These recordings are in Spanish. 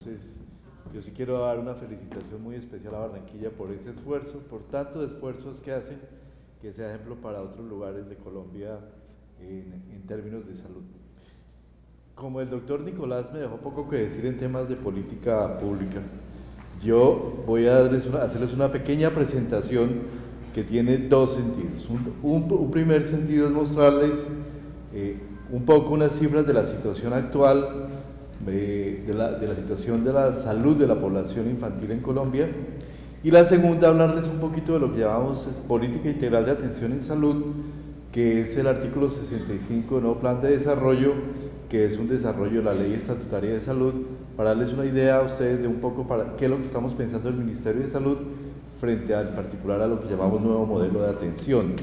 Entonces, yo sí quiero dar una felicitación muy especial a Barranquilla por ese esfuerzo, por tantos esfuerzos que hacen, que sea ejemplo para otros lugares de Colombia en términos de salud. Como el doctor Nicolás me dejó poco que decir en temas de política pública, yo voy a hacerles una pequeña presentación que tiene dos sentidos. Un primer sentido es mostrarles un poco unas cifras de la situación actual, de la situación de la salud de la población infantil en Colombia, y la segunda, hablarles un poquito de lo que llamamos política integral de atención en salud, que es el artículo 65 del nuevo plan de desarrollo, que es un desarrollo de la ley estatutaria de salud, para darles una idea a ustedes de un poco para qué es lo que estamos pensando en el Ministerio de Salud frente en particular a lo que llamamos nuevo modelo de atención.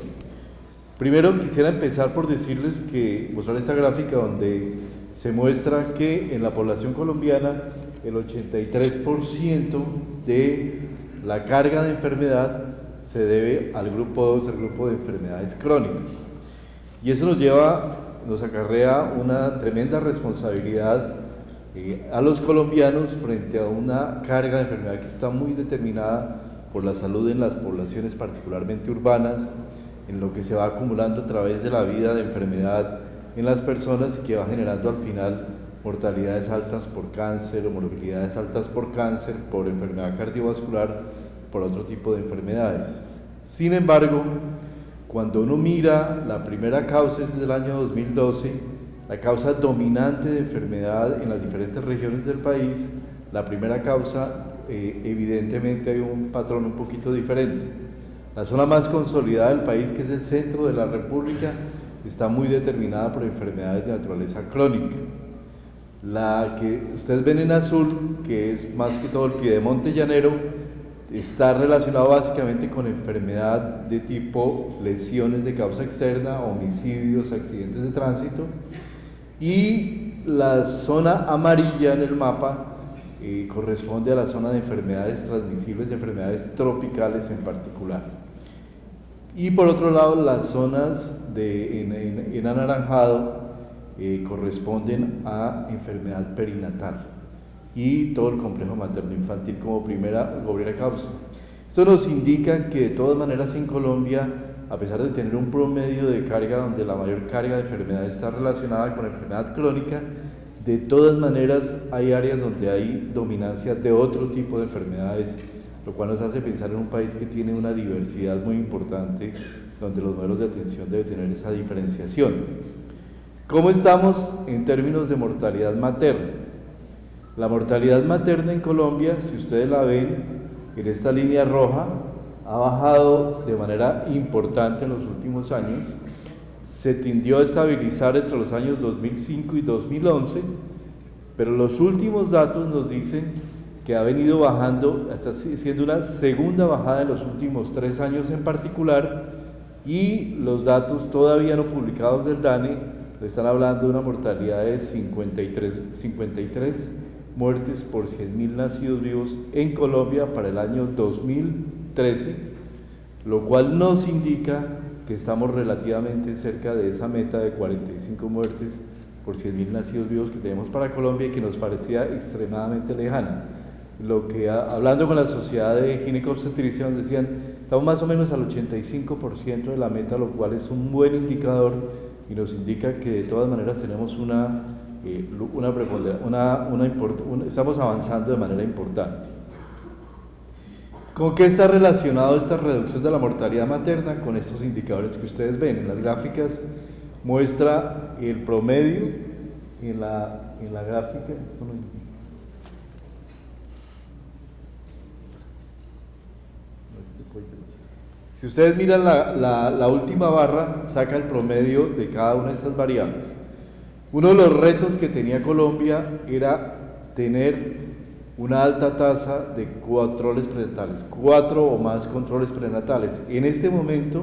Primero quisiera empezar por decirles que mostrar esta gráfica donde se muestra que en la población colombiana el 83% de la carga de enfermedad se debe al grupo 2, al grupo de enfermedades crónicas. Y eso nos acarrea una tremenda responsabilidad a los colombianos frente a una carga de enfermedad que está muy determinada por la salud en las poblaciones particularmente urbanas, en lo que se va acumulando a través de la vida de enfermedad en las personas y que va generando al final mortalidades altas por cáncer o morbilidades altas por cáncer, por enfermedad cardiovascular, por otro tipo de enfermedades. Sin embargo, cuando uno mira la primera causa es del año 2012, la causa dominante de enfermedad en las diferentes regiones del país, la primera causa evidentemente hay un patrón un poquito diferente. La zona más consolidada del país, que es el centro de la República, está muy determinada por enfermedades de naturaleza crónica. La que ustedes ven en azul, que es más que todo el piedemonte llanero, está relacionado básicamente con enfermedad de tipo lesiones de causa externa, homicidios, accidentes de tránsito, y la zona amarilla en el mapa corresponde a la zona de enfermedades transmisibles, de enfermedades tropicales en particular. Y por otro lado, las zonas en anaranjado corresponden a enfermedad perinatal y todo el complejo materno-infantil como primera causa. Esto nos indica que de todas maneras en Colombia, a pesar de tener un promedio de carga donde la mayor carga de enfermedad está relacionada con enfermedad crónica, de todas maneras hay áreas donde hay dominancia de otro tipo de enfermedades, lo cual nos hace pensar en un país que tiene una diversidad muy importante, donde los modelos de atención deben tener esa diferenciación. ¿Cómo estamos en términos de mortalidad materna? La mortalidad materna en Colombia, si ustedes la ven en esta línea roja, ha bajado de manera importante en los últimos años. Se tendió a estabilizar entre los años 2005 y 2011, pero los últimos datos nos dicen que ha venido bajando, hasta siendo una segunda bajada en los últimos 3 años en particular, y los datos todavía no publicados del DANE están hablando de una mortalidad de 53 muertes por 100.000 nacidos vivos en Colombia para el año 2013, lo cual nos indica que estamos relativamente cerca de esa meta de 45 muertes por 100.000 nacidos vivos que tenemos para Colombia y que nos parecía extremadamente lejana. Lo que, hablando con la Sociedad de Ginecobstetricia, nos decían, estamos más o menos al 85% de la meta, lo cual es un buen indicador y nos indica que de todas maneras tenemos estamos avanzando de manera importante. ¿Con qué está relacionado esta reducción de la mortalidad materna? Con estos indicadores que ustedes ven. En las gráficas muestra el promedio, en la gráfica, si ustedes miran la última barra, saca el promedio de cada una de estas variables. Uno de los retos que tenía Colombia era tener una alta tasa de controles prenatales, 4 o más controles prenatales. En este momento,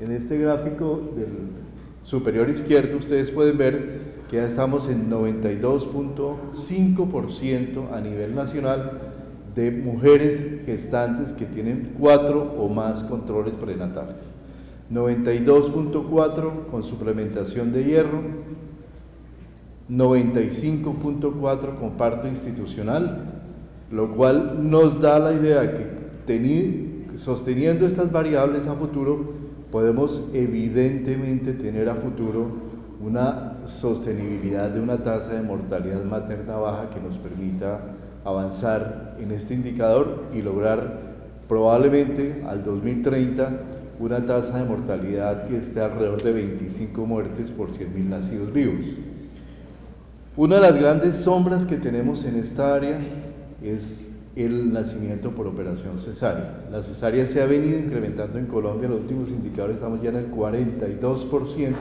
en este gráfico del superior izquierdo, ustedes pueden ver que ya estamos en 92.5% a nivel nacional de mujeres gestantes que tienen 4 o más controles prenatales. 92.4 con suplementación de hierro, 95.4 con parto institucional, lo cual nos da la idea que sosteniendo estas variables a futuro, podemos evidentemente tener a futuro una sostenibilidad de una tasa de mortalidad materna baja que nos permita avanzar en este indicador y lograr probablemente al 2030 una tasa de mortalidad que esté alrededor de 25 muertes por 100.000 nacidos vivos. Una de las grandes sombras que tenemos en esta área es el nacimiento por operación cesárea. La cesárea se ha venido incrementando en Colombia, los últimos indicadores estamos ya en el 42%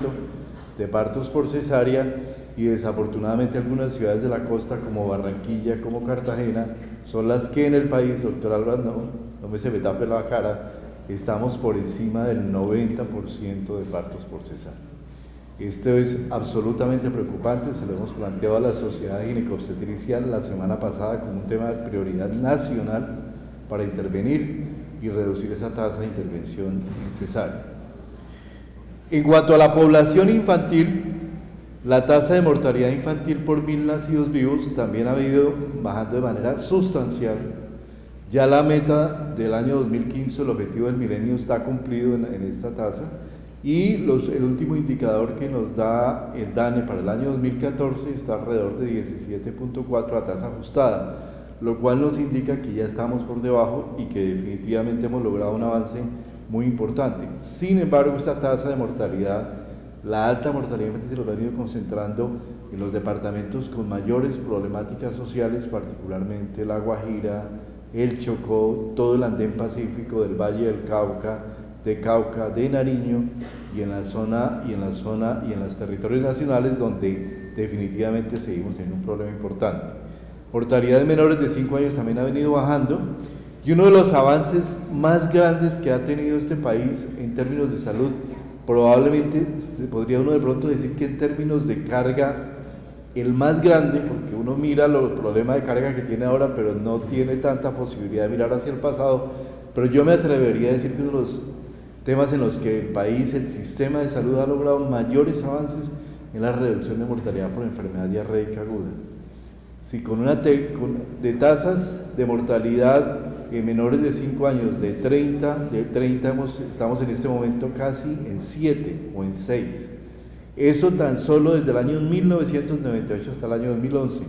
de partos por cesárea, y desafortunadamente algunas ciudades de la costa como Barranquilla, como Cartagena, son las que en el país, doctor Álvarez, no se me tape la cara, estamos por encima del 90% de partos por cesárea. Esto es absolutamente preocupante, se lo hemos planteado a la Sociedad Ginecobstetricia la semana pasada como un tema de prioridad nacional para intervenir y reducir esa tasa de intervención en cesárea. En cuanto a la población infantil, la tasa de mortalidad infantil por 1.000 nacidos vivos también ha ido bajando de manera sustancial. Ya la meta del año 2015, el objetivo del milenio, está cumplido en esta tasa, y el último indicador que nos da el DANE para el año 2014 está alrededor de 17.4 a tasa ajustada, lo cual nos indica que ya estamos por debajo y que definitivamente hemos logrado un avance muy importante. Sin embargo, esta tasa de mortalidad, la alta mortalidad infantil, se nos ha venido concentrando en los departamentos con mayores problemáticas sociales, particularmente La Guajira, el Chocó, todo el andén pacífico del Valle del Cauca, de Nariño, y en los territorios nacionales, donde definitivamente seguimos teniendo un problema importante. Mortalidad de menores de 5 años también ha venido bajando, y uno de los avances más grandes que ha tenido este país en términos de salud, probablemente podría uno de pronto decir que en términos de carga, el más grande, porque uno mira los problemas de carga que tiene ahora, pero no tiene tanta posibilidad de mirar hacia el pasado, pero yo me atrevería a decir que uno de los temas en los que el país, el sistema de salud, ha logrado mayores avances en la reducción de mortalidad por enfermedad diarreica aguda. Si de tasas de mortalidad en menores de 5 años de 30 estamos en este momento casi en 7 o en 6. Eso tan solo desde el año 1998 hasta el año 2011,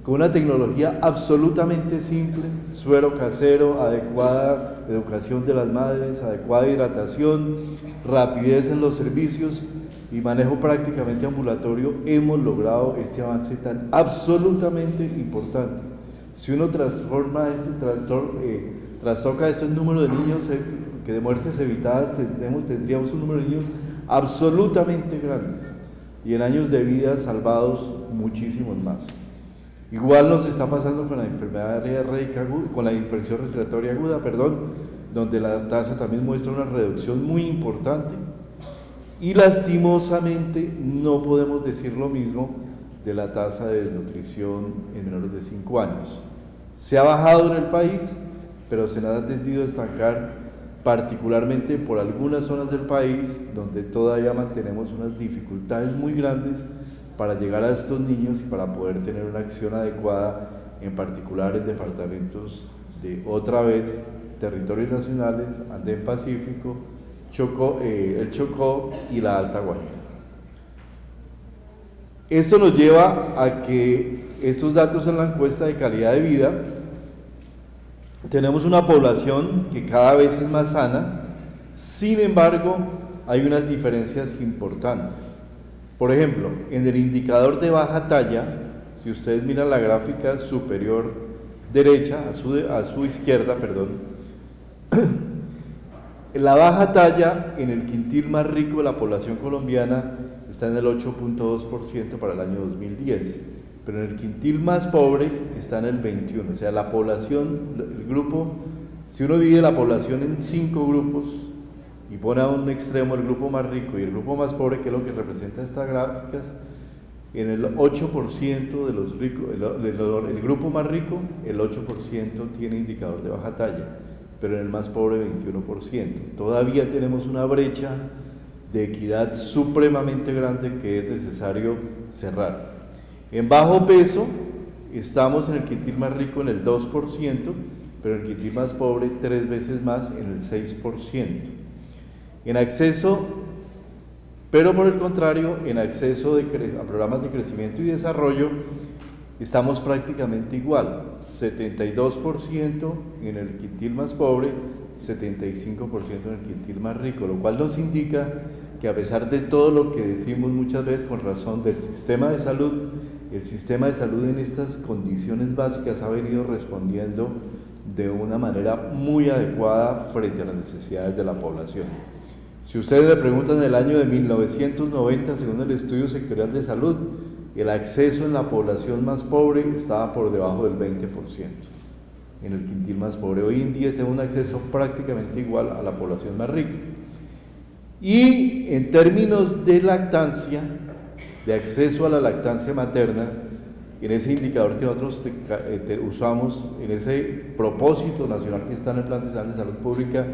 con una tecnología absolutamente simple: suero casero, adecuada educación de las madres, adecuada hidratación, rapidez en los servicios y manejo prácticamente ambulatorio. Hemos logrado este avance tan absolutamente importante. Si uno trastoca estos números de niños que de muertes evitadas, tendríamos un número de niños absolutamente grandes, y en años de vida salvados muchísimos más. Igual nos está pasando con la enfermedad diarreica aguda, con la infección respiratoria aguda, donde la tasa también muestra una reducción muy importante. Y lastimosamente no podemos decir lo mismo de la tasa de desnutrición en menores de 5 años. Se ha bajado en el país, pero se ha tendido a estancar, particularmente por algunas zonas del país donde todavía mantenemos unas dificultades muy grandes para llegar a estos niños y para poder tener una acción adecuada, en particular en departamentos de, otra vez, territorios nacionales, andén pacífico, el Chocó y la Alta Guajira. Esto nos lleva a que estos datos en la encuesta de calidad de vida, tenemos una población que cada vez es más sana. Sin embargo, hay unas diferencias importantes. Por ejemplo, en el indicador de baja talla, si ustedes miran la gráfica superior derecha, a su izquierda, la baja talla en el quintil más rico de la población colombiana está en el 8.2% para el año 2010, pero en el quintil más pobre está en el 21%. O sea, la población, el grupo, si uno divide la población en 5 grupos y pone a un extremo el grupo más rico y el grupo más pobre, que es lo que representa estas gráficas, en el 8% de los ricos, el grupo más rico, el 8% tiene indicador de baja talla, pero en el más pobre 21%. Todavía tenemos una brecha de equidad supremamente grande que es necesario cerrar. En bajo peso estamos en el quintil más rico en el 2%, pero en el quintil más pobre 3 veces más, en el 6%. En acceso, pero por el contrario, en acceso a programas de crecimiento y desarrollo estamos prácticamente igual, 72% en el quintil más pobre, 75% en el quintil más rico, lo cual nos indica que a pesar de todo lo que decimos muchas veces con razón del sistema de salud, el sistema de salud en estas condiciones básicas ha venido respondiendo de una manera muy adecuada frente a las necesidades de la población. Si ustedes me preguntan, en el año de 1990, según el Estudio Sectorial de Salud, el acceso en la población más pobre estaba por debajo del 20%, en el quintil más pobre. Hoy en día tenemos un acceso prácticamente igual a la población más rica. Y en términos de lactancia, de acceso a la lactancia materna, en ese indicador que nosotros usamos, en ese propósito nacional que está en el Plan Nacional de Salud Pública,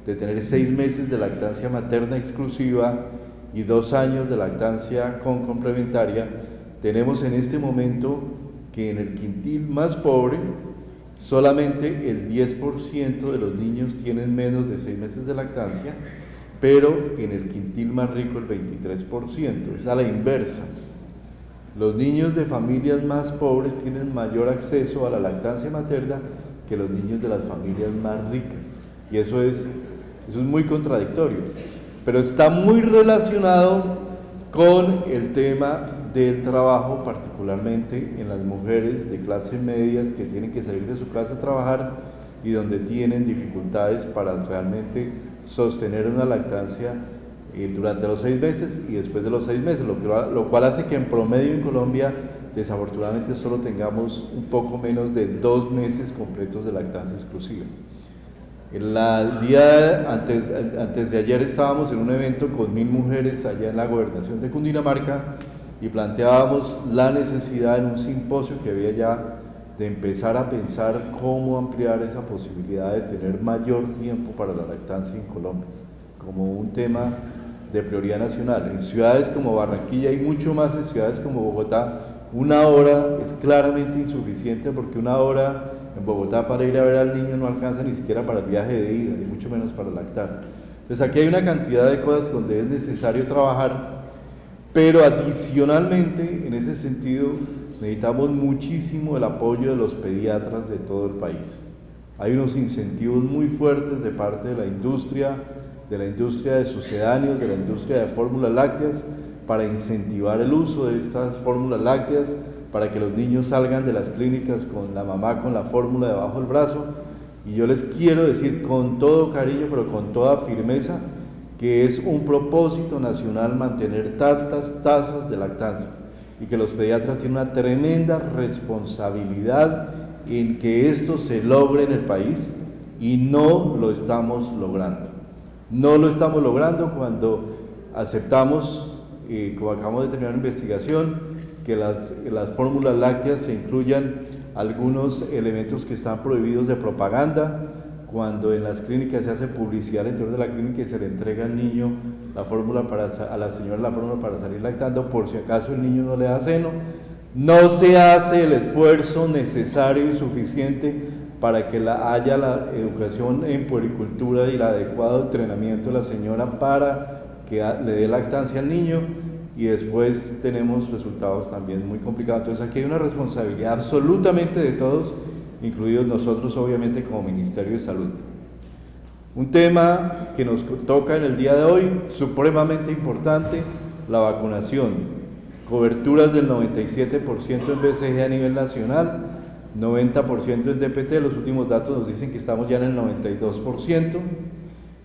de tener 6 meses de lactancia materna exclusiva y 2 años de lactancia con complementaria, tenemos en este momento que en el quintil más pobre solamente el 10% de los niños tienen menos de 6 meses de lactancia, pero en el quintil más rico el 23%, es a la inversa. Los niños de familias más pobres tienen mayor acceso a la lactancia materna que los niños de las familias más ricas, y eso es muy contradictorio, pero está muy relacionado con el tema del trabajo, particularmente en las mujeres de clase medias que tienen que salir de su casa a trabajar y donde tienen dificultades para realmente sostener una lactancia durante los 6 meses y después de los 6 meses, lo cual hace que en promedio en Colombia desafortunadamente solo tengamos un poco menos de 2 meses completos de lactancia exclusiva. Antes de ayer estábamos en un evento con 1000 mujeres allá en la gobernación de Cundinamarca y planteábamos la necesidad en un simposio que había ya de empezar a pensar cómo ampliar esa posibilidad de tener mayor tiempo para la lactancia en Colombia, como un tema de prioridad nacional. En ciudades como Barranquilla y mucho más en ciudades como Bogotá, 1 hora es claramente insuficiente, porque 1 hora en Bogotá para ir a ver al niño no alcanza ni siquiera para el viaje de ida, y mucho menos para lactar. Entonces aquí hay una cantidad de cosas donde es necesario trabajar, pero adicionalmente en ese sentido necesitamos muchísimo el apoyo de los pediatras de todo el país. Hay unos incentivos muy fuertes de parte de la industria de sucedáneos, de la industria de fórmulas lácteas, para incentivar el uso de estas fórmulas lácteas, para que los niños salgan de las clínicas con la mamá con la fórmula debajo del brazo. Y yo les quiero decir con todo cariño, pero con toda firmeza, que es un propósito nacional mantener tantas tasas de lactancia, y que los pediatras tienen una tremenda responsabilidad en que esto se logre en el país, y no lo estamos logrando. No lo estamos logrando cuando aceptamos, como acabamos de terminar una investigación, que las fórmulas lácteas se incluyan algunos elementos que están prohibidos de propaganda, cuando en las clínicas se hace publicidad dentro de la clínica y se le entrega al niño a la señora la fórmula para salir lactando, por si acaso el niño no le da seno. No se hace el esfuerzo necesario y suficiente para que haya la educación en puericultura y el adecuado entrenamiento de la señora para que le dé lactancia al niño, y después tenemos resultados también muy complicados. Entonces aquí hay una responsabilidad absolutamente de todos, incluidos nosotros obviamente como Ministerio de Salud. Un tema que nos toca en el día de hoy, supremamente importante, la vacunación. Coberturas del 97% en BCG a nivel nacional, 90% en DPT, los últimos datos nos dicen que estamos ya en el 92%,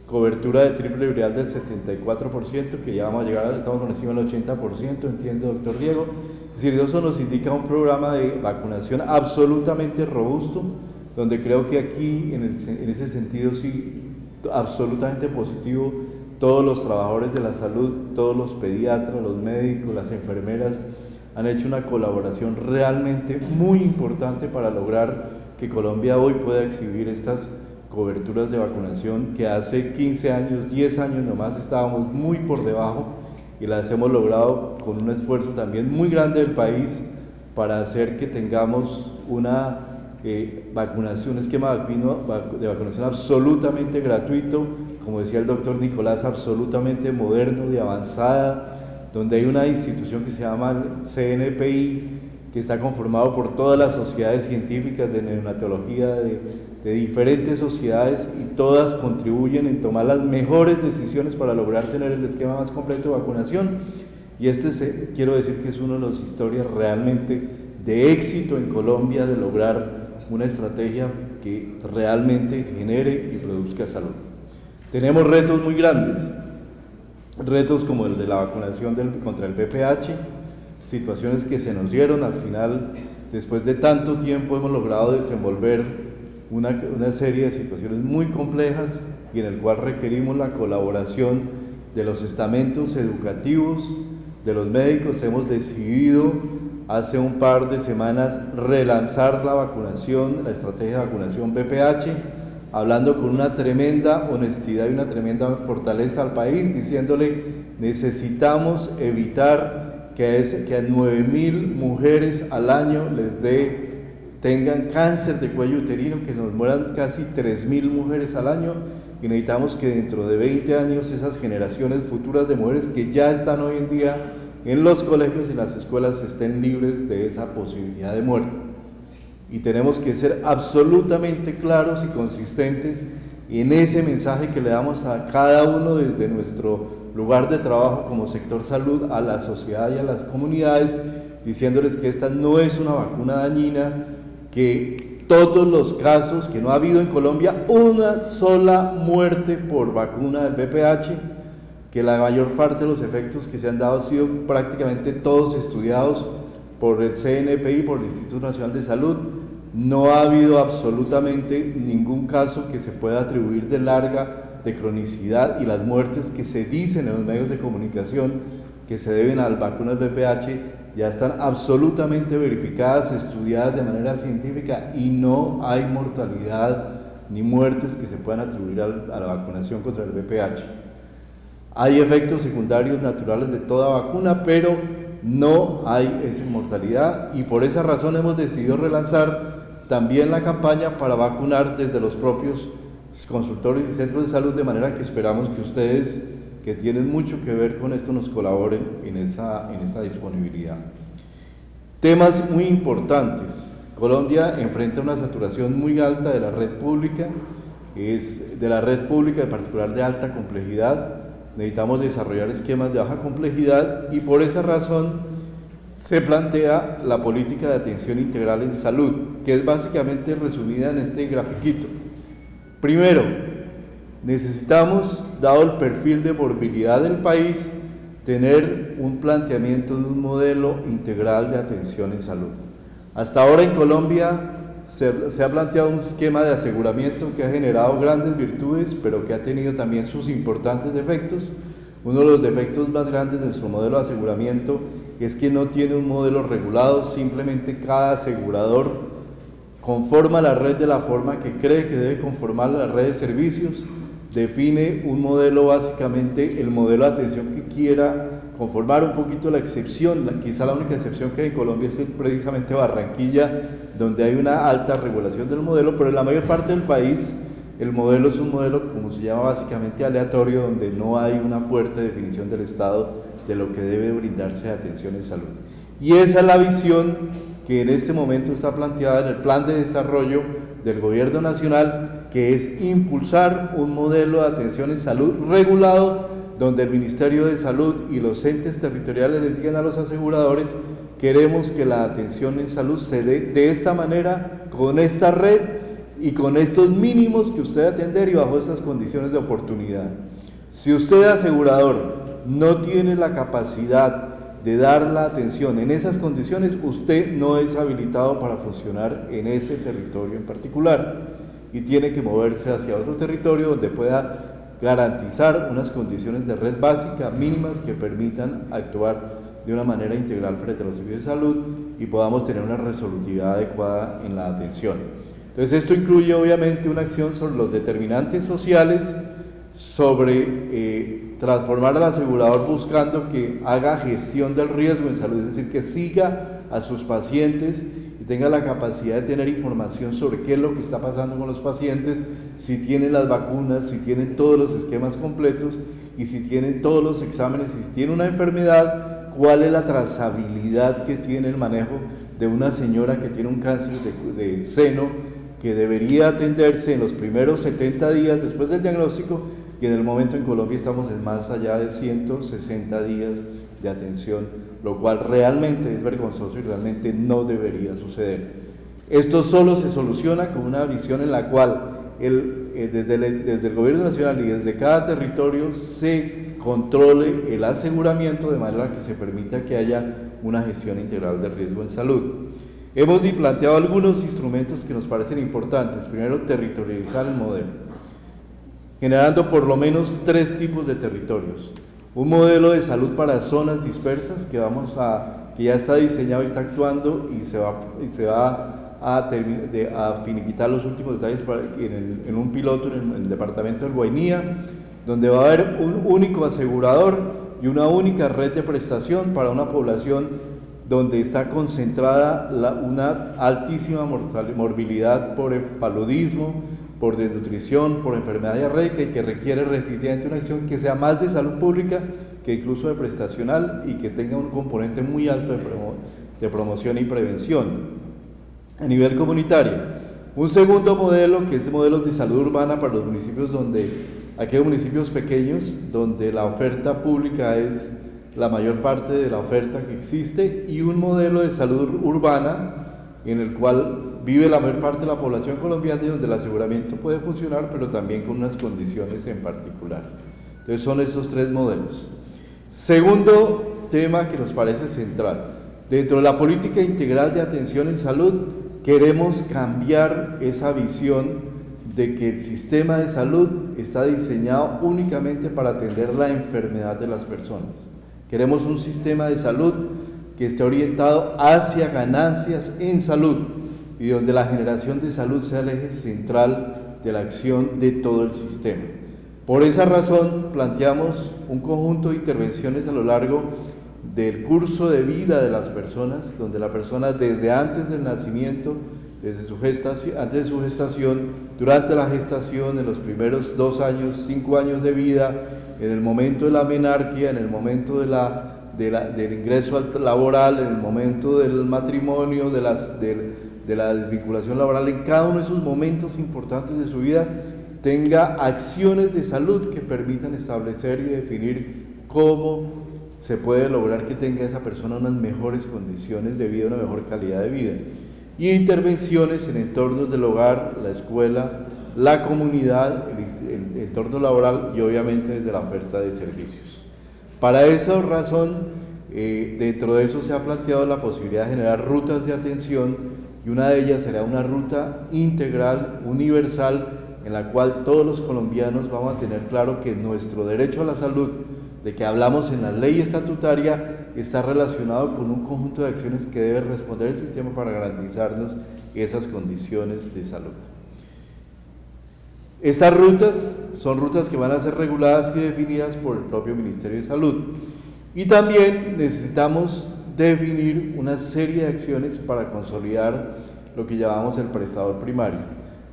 cobertura de triple viral del 74%, que ya vamos a llegar, estamos por encima del 80%, entiendo, doctor Diego. Es decir, eso nos indica un programa de vacunación absolutamente robusto, donde creo que aquí, en ese sentido, sí, absolutamente positivo. Todos los trabajadores de la salud, todos los pediatras, los médicos, las enfermeras, han hecho una colaboración realmente muy importante para lograr que Colombia hoy pueda exhibir estas coberturas de vacunación que hace 15 años, 10 años nomás estábamos muy por debajo, y las hemos logrado con un esfuerzo también muy grande del país, para hacer que tengamos una vacunación, un esquema de vacunación absolutamente gratuito, como decía el doctor Nicolás, absolutamente moderno, de avanzada, donde hay una institución que se llama CNPI, que está conformado por todas las sociedades científicas de neonatología de diferentes sociedades, y todas contribuyen en tomar las mejores decisiones para lograr tener el esquema más completo de vacunación. Y quiero decir que es una de las historias realmente de éxito en Colombia, de lograr una estrategia que realmente genere y produzca salud. Tenemos retos muy grandes, retos como el de la vacunación contra el VPH, situaciones que se nos dieron. Al final, después de tanto tiempo, hemos logrado desenvolver una serie de situaciones muy complejas, y en el cual requerimos la colaboración de los estamentos educativos, de los médicos. Hemos decidido hace un par de semanas relanzar la vacunación, la estrategia de vacunación VPH, hablando con una tremenda honestidad y una tremenda fortaleza al país, diciéndole: necesitamos evitar que a 9.000 mujeres al año tengan cáncer de cuello uterino, que nos mueran casi 3.000 mujeres al año, y necesitamos que dentro de 20 años esas generaciones futuras de mujeres que ya están hoy en día en los colegios y las escuelas estén libres de esa posibilidad de muerte. Y tenemos que ser absolutamente claros y consistentes en ese mensaje que le damos a cada uno desde nuestro lugar de trabajo como sector salud, a la sociedad y a las comunidades, diciéndoles que esta no es una vacuna dañina, que todos los casos, que no ha habido en Colombia una sola muerte por vacuna del VPH, que la mayor parte de los efectos que se han dado han sido prácticamente todos estudiados por el CNPI, por el Instituto Nacional de Salud. No ha habido absolutamente ningún caso que se pueda atribuir de cronicidad, y las muertes que se dicen en los medios de comunicación que se deben al vacuna del VPH ya están absolutamente verificadas, estudiadas de manera científica, y no hay mortalidad ni muertes que se puedan atribuir a la vacunación contra el VPH. Hay efectos secundarios naturales de toda vacuna, pero no hay esa mortalidad, y por esa razón hemos decidido relanzar también la campaña para vacunar desde los propios consultorios y centros de salud, de manera que esperamos que ustedes, que tienen mucho que ver con esto, nos colaboren en esa disponibilidad. Temas muy importantes. Colombia enfrenta una saturación muy alta de la red pública, en particular de alta complejidad. Necesitamos desarrollar esquemas de baja complejidad, y por esa razón se plantea la política de atención integral en salud, que es básicamente resumida en este grafiquito. Primero, necesitamos, dado el perfil de morbilidad del país, tener un planteamiento de un modelo integral de atención en salud. Hasta ahora en Colombia se ha planteado un esquema de aseguramiento que ha generado grandes virtudes, pero que ha tenido también sus importantes defectos. Uno de los defectos más grandes de nuestro modelo de aseguramiento es que no tiene un modelo regulado. Simplemente cada asegurador conforma la red de la forma que cree que debe conformar la red de servicios, define un modelo, básicamente el modelo de atención que quiera conformar. Un poquito la excepción, quizá la única excepción que hay en Colombia es precisamente Barranquilla, donde hay una alta regulación del modelo, pero en la mayor parte del país el modelo es un modelo, como se llama, básicamente aleatorio, donde no hay una fuerte definición del Estado de lo que debe brindarse de atención en salud. Y esa es la visión que en este momento está planteada en el plan de desarrollo del Gobierno Nacional, que es impulsar un modelo de atención en salud regulado, donde el Ministerio de Salud y los entes territoriales les digan a los aseguradores: queremos que la atención en salud se dé de esta manera, con esta red y con estos mínimos que usted debe atender, y bajo estas condiciones de oportunidad. Si usted, asegurador, no tiene la capacidad de dar la atención en esas condiciones, usted no es habilitado para funcionar en ese territorio en particular, y tiene que moverse hacia otro territorio donde pueda garantizar unas condiciones de red básica mínimas que permitan actuar de una manera integral frente a los servicios de salud y podamos tener una resolutividad adecuada en la atención. Entonces, esto incluye obviamente una acción sobre los determinantes sociales, sobre transformar al asegurador buscando que haga gestión del riesgo en salud, es decir, que siga a sus pacientes y tenga la capacidad de tener información sobre qué es lo que está pasando con los pacientes, si tienen las vacunas, si tienen todos los esquemas completos y si tienen todos los exámenes, y si tienen una enfermedad, cuál es la trazabilidad que tiene el manejo de una señora que tiene un cáncer de seno que debería atenderse en los primeros 70 días después del diagnóstico, y en el momento en Colombia estamos en más allá de 160 días de atención, lo cual realmente es vergonzoso y realmente no debería suceder. Esto solo se soluciona con una visión en la cual desde el gobierno nacional y desde cada territorio se controle el aseguramiento de manera que se permita que haya una gestión integral del riesgo en salud. Hemos planteado algunos instrumentos que nos parecen importantes. Primero, territorializar el modelo, generando por lo menos 3 tipos de territorios. Un modelo de salud para zonas dispersas que ya está diseñado y está actuando y se va a finiquitar los últimos detalles en un piloto en el departamento del Guainía, donde va a haber un único asegurador y una única red de prestación para una población donde está concentrada una altísima morbilidad por el paludismo, por desnutrición, por enfermedad diarreica, y que requiere definitivamente una acción que sea más de salud pública que incluso de prestacional y que tenga un componente muy alto de promoción y prevención. A nivel comunitario, un segundo modelo que es modelos de salud urbana para los municipios aquellos municipios pequeños donde la oferta pública es la mayor parte de la oferta que existe, y un modelo de salud urbana en el cual vive la mayor parte de la población colombiana y donde el aseguramiento puede funcionar, pero también con unas condiciones en particular. Entonces son esos 3 modelos. Segundo tema que nos parece central, dentro de la política integral de atención en salud, queremos cambiar esa visión de que el sistema de salud está diseñado únicamente para atender la enfermedad de las personas. Queremos un sistema de salud que esté orientado hacia ganancias en salud y donde la generación de salud sea el eje central de la acción de todo el sistema. Por esa razón planteamos un conjunto de intervenciones a lo largo del curso de vida de las personas, donde la persona desde antes del nacimiento, antes de su gestación, durante la gestación, en los primeros 2 años, 5 años de vida, en el momento de la menarquia, en el momento del ingreso laboral, en el momento del matrimonio, de la desvinculación laboral, en cada uno de esos momentos importantes de su vida, tenga acciones de salud que permitan establecer y definir cómo se puede lograr que tenga esa persona unas mejores condiciones de vida, una mejor calidad de vida. Y intervenciones en entornos del hogar, la escuela, la comunidad, el entorno laboral y obviamente desde la oferta de servicios. Para esa razón, dentro de eso se ha planteado la posibilidad de generar rutas de atención, y una de ellas será una ruta integral, universal, en la cual todos los colombianos vamos a tener claro que nuestro derecho a la salud, de que hablamos en la ley estatutaria, está relacionado con un conjunto de acciones que debe responder el sistema para garantizarnos esas condiciones de salud. Estas rutas son rutas que van a ser reguladas y definidas por el propio Ministerio de Salud, y también necesitamos definir una serie de acciones para consolidar lo que llamamos el prestador primario.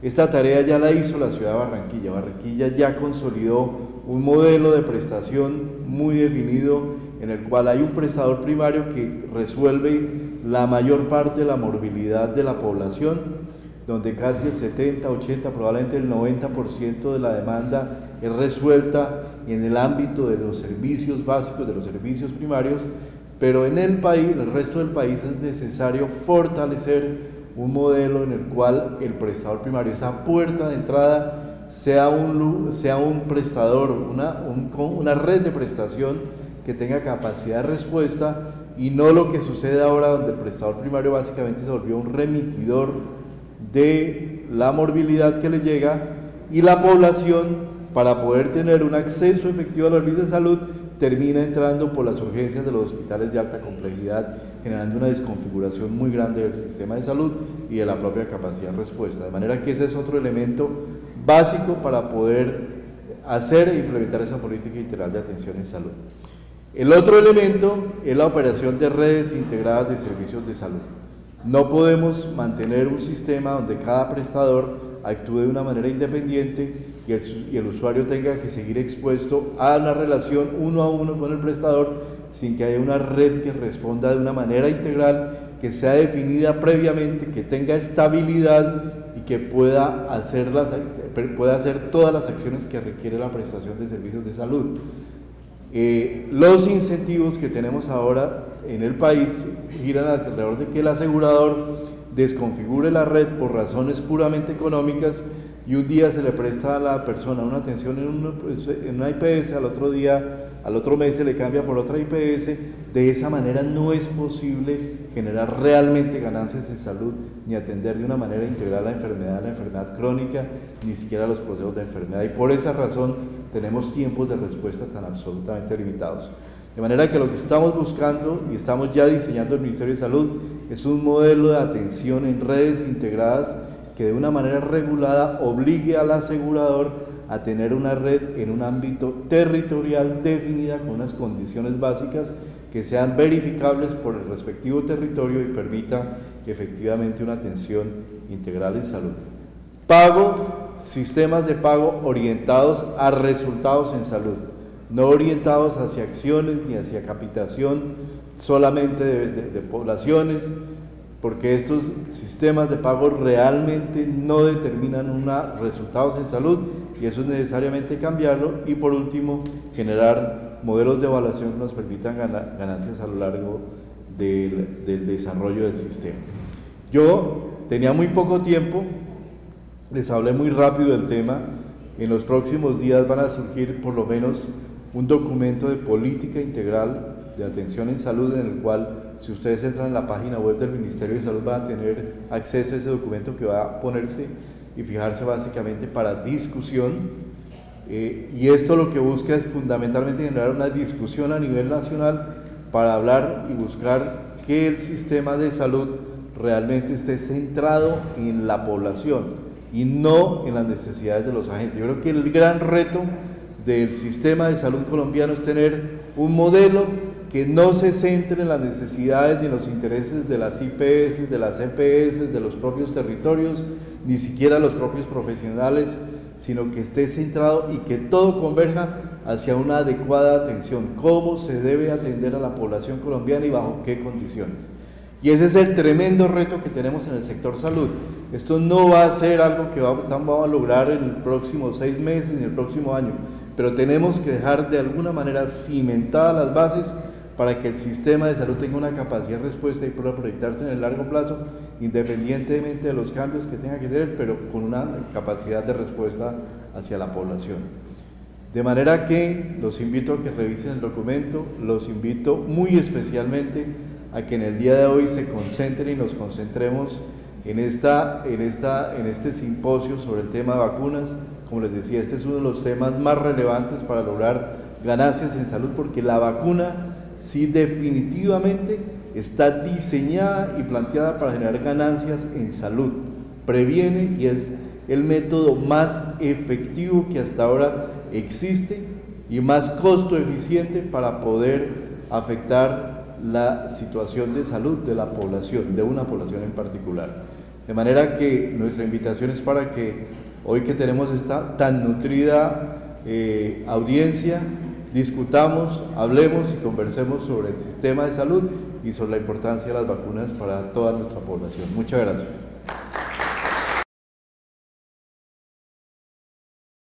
Esta tarea ya la hizo la ciudad de Barranquilla. Barranquilla ya consolidó un modelo de prestación muy definido en el cual hay un prestador primario que resuelve la mayor parte de la morbilidad de la población, donde casi el 70, 80, probablemente el 90% de la demanda es resuelta en el ámbito de los servicios básicos, de los servicios primarios, pero en el país, en el resto del país, es necesario fortalecer un modelo en el cual el prestador primario, esa puerta de entrada, sea un prestador, una red de prestación que tenga capacidad de respuesta, y no lo que sucede ahora, donde el prestador primario básicamente se volvió un remitidor de la morbilidad que le llega, y la población, para poder tener un acceso efectivo a los servicios de salud, termina entrando por las urgencias de los hospitales de alta complejidad, generando una desconfiguración muy grande del sistema de salud y de la propia capacidad de respuesta. De manera que ese es otro elemento básico para poder hacer e implementar esa política integral de atención en salud. El otro elemento es la operación de redes integradas de servicios de salud. No podemos mantener un sistema donde cada prestador actúe de una manera independiente y el usuario tenga que seguir expuesto a una relación uno a uno con el prestador sin que haya una red que responda de una manera integral, que sea definida previamente, que tenga estabilidad y que pueda hacer todas las acciones que requiere la prestación de servicios de salud. Los incentivos que tenemos ahora en el país giran alrededor de que el asegurador desconfigure la red por razones puramente económicas y un día se le presta a la persona una atención en una IPS, al otro mes se le cambia por otra IPS. De esa manera no es posible generar realmente ganancias en salud ni atender de una manera integral la enfermedad crónica, ni siquiera los procesos de enfermedad, y por esa razón tenemos tiempos de respuesta tan absolutamente limitados. De manera que lo que estamos buscando y estamos ya diseñando el Ministerio de Salud es un modelo de atención en redes integradas que de una manera regulada obligue al asegurador a tener una red en un ámbito territorial definida con unas condiciones básicas que sean verificables por el respectivo territorio y permita efectivamente una atención integral en salud. Sistemas de pago orientados a resultados en salud, no orientados hacia acciones ni hacia captación solamente de poblaciones, porque estos sistemas de pago realmente no determinan resultados en salud y eso es necesariamente cambiarlo. Y por último, generar modelos de evaluación que nos permitan ganancias a lo largo del desarrollo del sistema. Yo tenía muy poco tiempo, les hablé muy rápido del tema. En los próximos días van a surgir por lo menos un documento de política integral de atención en salud, en el cual, si ustedes entran en la página web del Ministerio de Salud, van a tener acceso a ese documento que va a ponerse y fijarse básicamente para discusión. Y esto lo que busca es fundamentalmente generar una discusión a nivel nacional para hablar y buscar que el sistema de salud realmente esté centrado en la población y no en las necesidades de los agentes. Yo creo que el gran reto del sistema de salud colombiano es tener un modelo que no se centre en las necesidades ni en los intereses de las IPS, de las EPS, de los propios territorios, ni siquiera los propios profesionales, sino que esté centrado y que todo converja hacia una adecuada atención, cómo se debe atender a la población colombiana y bajo qué condiciones. Y ese es el tremendo reto que tenemos en el sector salud. Esto no va a ser algo que vamos a lograr en los próximos 6 meses ni en el próximo año, pero tenemos que dejar de alguna manera cimentadas las bases para que el sistema de salud tenga una capacidad de respuesta y pueda proyectarse en el largo plazo, independientemente de los cambios que tenga que tener, pero con una capacidad de respuesta hacia la población. De manera que los invito a que revisen el documento, los invito muy especialmente a que en el día de hoy se concentren y nos concentremos en este simposio sobre el tema de vacunas. Como les decía, este es uno de los temas más relevantes para lograr ganancias en salud, porque la vacuna sí definitivamente está diseñada y planteada para generar ganancias en salud, previene y es el método más efectivo que hasta ahora existe y más costo eficiente para poder afectar la situación de salud de la población, de una población en particular. De manera que nuestra invitación es para que hoy que tenemos esta tan nutrida audiencia, discutamos, hablemos y conversemos sobre el sistema de salud y sobre la importancia de las vacunas para toda nuestra población. Muchas gracias.